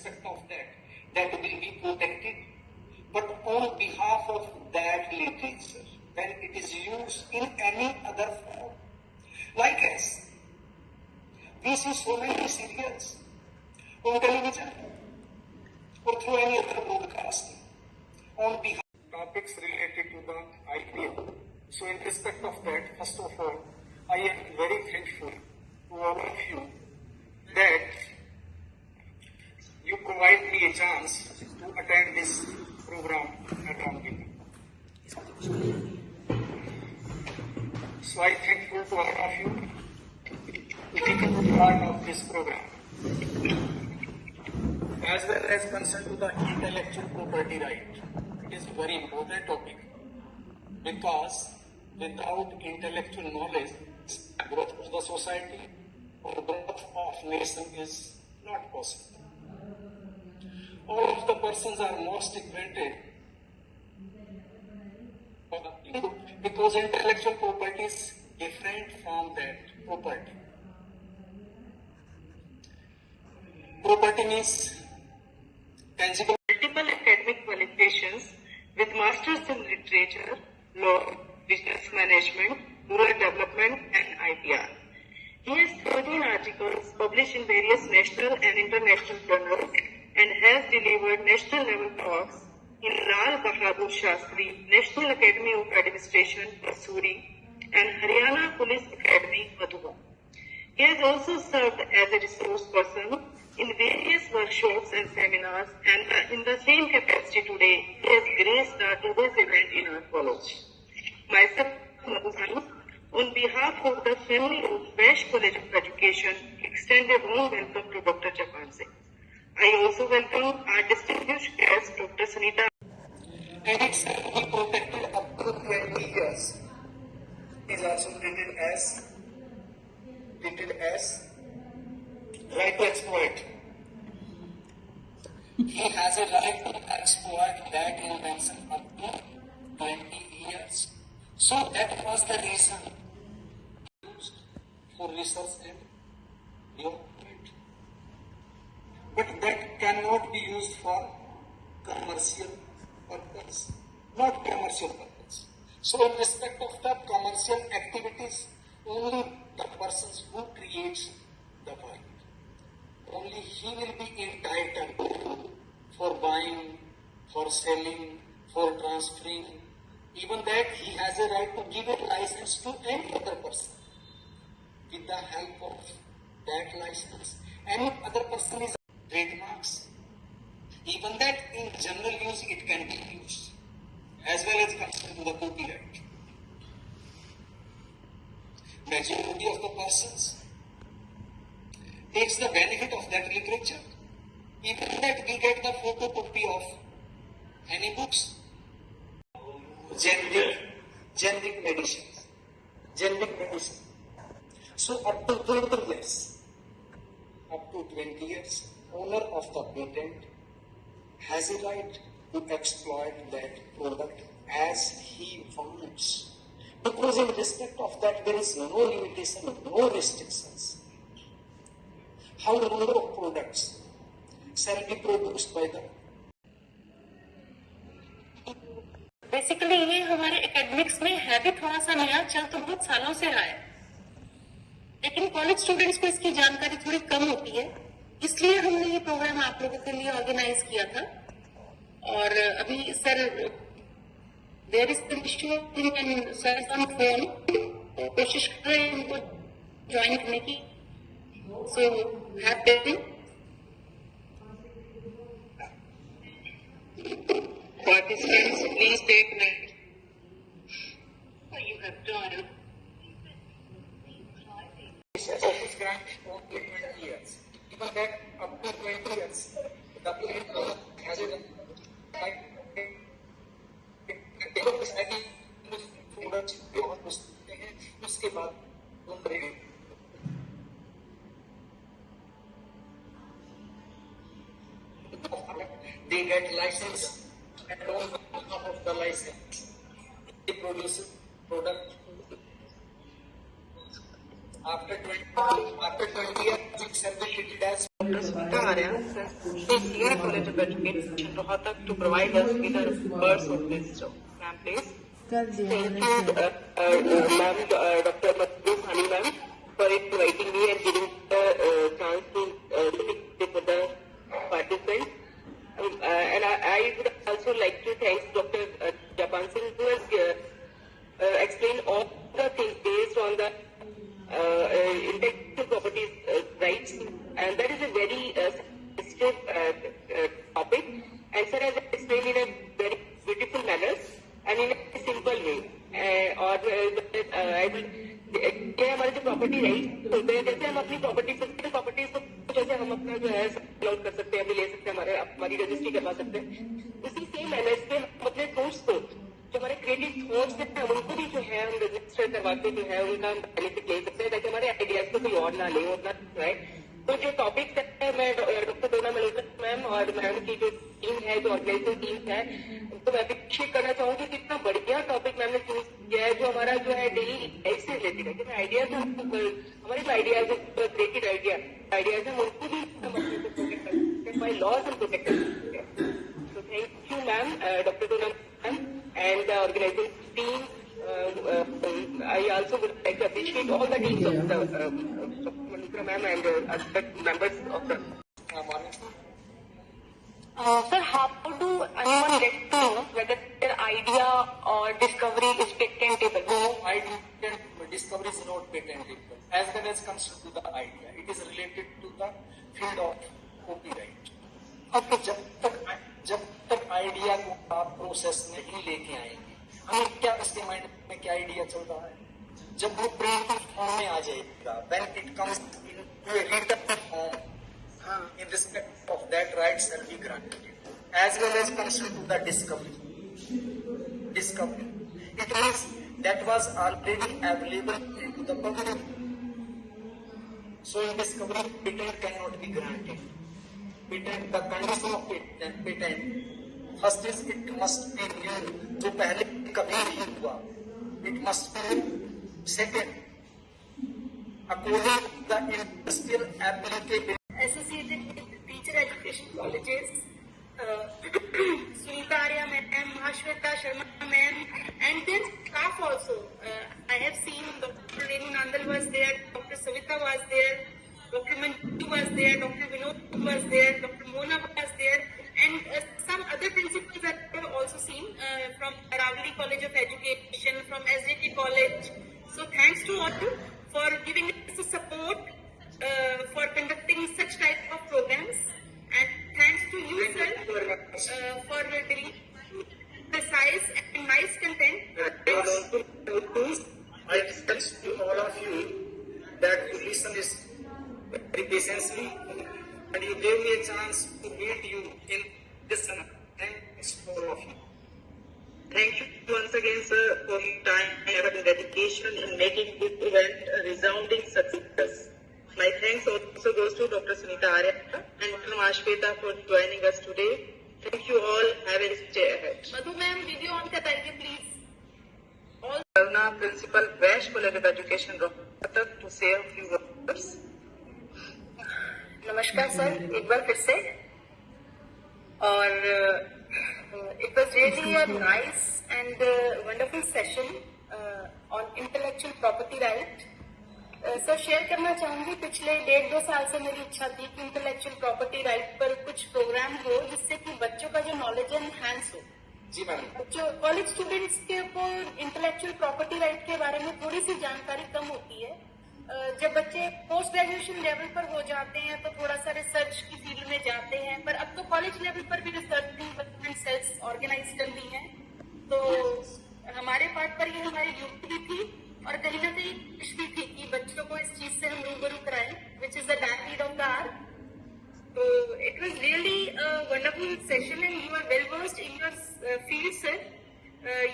respect of that will be protected, but on behalf of that literature, when it is used in any other form, like as we see so many serials on television or through any other broadcasting on behalf of topics related to the IPL. So in respect of that, first of all, I am very thankful to all of you that you provide me a chance to attend this program at Ramgiri. So I thankful to all of you to be part of this program. As well as concerned to the intellectual property right. It is a very important topic because without intellectual knowledge, growth of the society or growth of nation is not possible. All of the persons are most acquainted because intellectual property is different from that property. Property means tangible. Multiple academic qualifications with masters in literature, law, business management, rural development and IPR. He has 13 articles published in various national and international journals and has delivered national level talks in Lal Bahadur Shastri National Academy of Administration, Mussoorie and Haryana Police Academy, Madhuban. He has also served as a resource person in various workshops and seminars, and in the same capacity today, he has graced today's event in our college. Myself, Madhuban, on behalf of the family of Vash College of Education, extend a warm welcome to Dr. Japan Singh. I also welcome our distinguished guest, Dr. Sunita. And it's be protected up to 20 years. It is also treated as right to exploit. He has a right to exploit that invention up to 20 years. So that was the reason used for research and development. But that cannot be used for commercial purpose, not commercial purpose. So in respect of the commercial activities, only the persons who creates the work, only he will be entitled for buying, for selling, for transferring. Even that he has a right to give a license to any other person with the help of that license. Any other person is trademarks. Even that in general use it can be used as well as concerned to the copyright. Majority of the persons takes the benefit of that literature. Even that we get the photocopy of any books. Generic medicines. So up to 20 years, owner of the patent has a right to exploit that product as he wants. Because in respect of that, there is no limitation, no restrictions. How number of products shall be produced by the basically ये हमारे academics में है भी थोड़ा सा नया, चल तो बहुत सालों से रहा है, लेकिन कॉलेज स्टूडेंट्स को इसकी जानकारी थोड़ी कम होती है, इसलिए हमने ये प्रोग्राम आप लोगों के लिए ऑर्गेनाइज किया था. और अभी sir there is sir on phone, कोशिश कर रहे हैं उनको ज्वाइन करने की. So have participants, please take note. What you have done. office grant only 20 years. Even that up to 20 years, the plaintiff has a right product जो हम पूछते हैं उसके बाद they get license and on behalf of the license they produce product after 20 years, it shall be treated as Dr. Smita Arya, Senior College of Education, Rohtak, to provide us with a verse of wisdom. Ma'am, please. कर दिया Thank मैंने you, share. ma'am, Dr. Madhu Hani ma'am, for inviting me and giving the chance to speak with the participants. And I would also like to thank Dr. Japan Singh, who has explained all the things based on the intellectual properties rights, and that is a very sensitive topic. And sir has explained in a very beautiful manner and in a simple way. और I will ये हमारे जो property right होते हैं, जैसे हम अपनी properties को जैसे हम अपना जो है आउट कर सकते हैं, अभी ले सकते हैं, हमारी रजिस्ट्री करवा सकते हैं, उसी सेम मैनर्स पे हम अपने थॉट्स को, जो हमारे क्रिएटिव थॉट्स हैं, उनको भी जो है हम रजिस्टर करवा के जो है उनका बेनिफिट ले सकते हैं, ताकि हमारे आइडियाज को कोई और ना ले और ना है। तो जो टॉपिक्स है, मैं डॉक्टर डोना मल्होत्रा मैम और मैम की जो टीम है, जो ऑर्गेनाइजिंग टीम है, उनको मैं अप्रिशिएट करना चाहूंगी कि कितना बढ़िया टॉपिक मैम ने चूज किया है, जो हमारा जो है डेली लाइफ से रिलेटेड है, कि आइडियाज हमारे जो आइडियाज क्रिएटिव आइडियाज है, उनको भी हम अपने को प्रोटेक्ट कर सकते हैं, बाय लॉज हम प्रोटेक्ट कर सकते हैं। So thank you, ma'am, Dr. Dona ma'am, and the organizing team. I also would like to appreciate all the teams of the Malhotra ma'am and other members of the morning. Sir, how do anyone get to know whether their idea or discovery is patentable? no idea discovery is not patentable as well as comes to the idea. It is related to the field of copyright. Okay. जब तक idea को आप process में ही लेके आएंगे, हमें क्या इसके माइंड में क्या आइडिया चल रहा है, जब वो प्रिंटेड फॉर्म में आ जाएगा, when it comes into a written form, in respect of that rights shall be granted, as well as comes to the discovery. It means that was already available to the public. So in discovery, patent cannot be granted. Patent, the condition of patent, first is it must be new, जो पहले कभी नहीं हुआ. It must be second, according to the industrial applicability. Associated with teacher education colleges, Sunita Arya ma'am, Mahashweta Sharma ma'am, and their staff also. I have seen Dr. Renu Nandal was there, Dr. Savita was there, Dr. Manju was there, Dr. Vinod was there, Dr. Mona was there, and some other principals that I have also seen from Aravali College of Education, from SJT College. So thanks to all for giving us the support for conducting such type of programs, and thanks to you, sir, for delivering precise and nice content. I request to all of you that you listen this very patiently, and you gave me a chance to meet you in this summer. Thanks to all of you. Thank you once again, sir, for your time and dedication in making this event a resounding success. My thanks also goes to Dr. Sunita Arya and Dr. Mahashweta for joining us today. Thank you all. Have a stay ahead. Madhu ma'am, video on kataiye please. Karuna Principal, West College of Education, Rohtak, to say a few words. नमस्कार sir, एक बार फिर से, और it was really a nice and wonderful session on intellectual property right. Sir share करना चाहूंगी, पिछले 1.5-2 साल से मेरी इच्छा थी कि इंटेलेक्चुअल प्रॉपर्टी राइट पर कुछ प्रोग्राम हो, जिससे कि बच्चों का जो नॉलेज एनहांस हो. जी मैम. जो कॉलेज स्टूडेंट्स के को इंटेलेक्चुअल प्रॉपर्टी राइट के बारे में थोड़ी सी जानकारी कम होती है. जब बच्चे पोस्ट ग्रेजुएशन लेवल पर हो जाते हैं तो थोड़ा सा रिसर्च की फील्ड में जाते हैं, पर अब तो कॉलेज लेवल पर भी रिसर्च डेवलपमेंट सेल्स ऑर्गेनाइज कर दी हैं. तो हमारे पार्ट पर ये हमारी ड्यूटी थी और कहीं ना कहीं खुश भी थी कि बच्चों को इस चीज से हम रूबरू कराएं, which is the dad of the hour. So it was really a wonderful session, and you are well versed in your field, sir.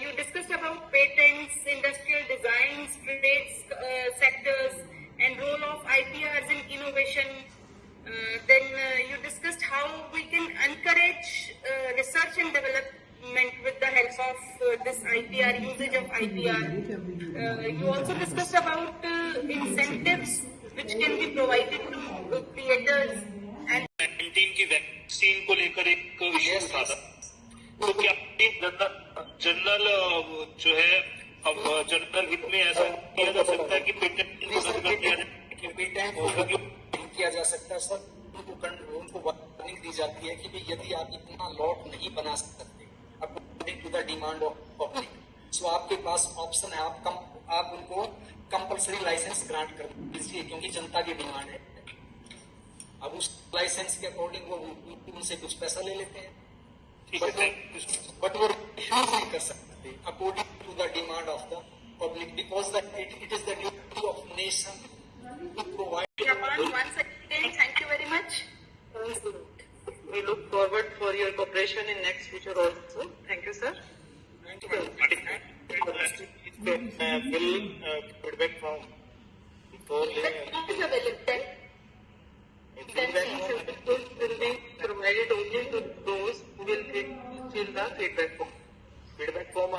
You discussed about patents, industrial designs, trades sectors, and role of IPRs in innovation. Then you discussed how we can encourage research and development with the help of this IPR, usage of IPR. You also discussed about incentives which can be provided to creators and 19 की vaccine को लेकर एक issue उठा था, तो क्या general जो है अब जनरल हित में ऐसा किया जा सकता है कि पेटेंट रद्द कर दिया जाए? पेटेंट को रद्द नहीं किया जा सकता सर। उनको वार्निंग दी जाती है कि भाई यदि आप इतना लॉट नहीं बना सकते according to the demand of public, so आपके पास ऑप्शन है, आप उनको कंपलसरी लाइसेंस ग्रांट कर दीजिए, क्योंकि जनता की डिमांड है। अब उस लाइसेंस के अकॉर्डिंग वो उनसे कुछ पैसा ले लेते हैं, बट वो रिफ्यूज नहीं कर सकते according to the demand of the public, because it is the duty of nation to provide. Japan, once again, thank you very much. We look forward for your cooperation in next future also. Thank you, sir. Will feedback from before That is available. Will be provided only to those who will fill the feedback form. feedback form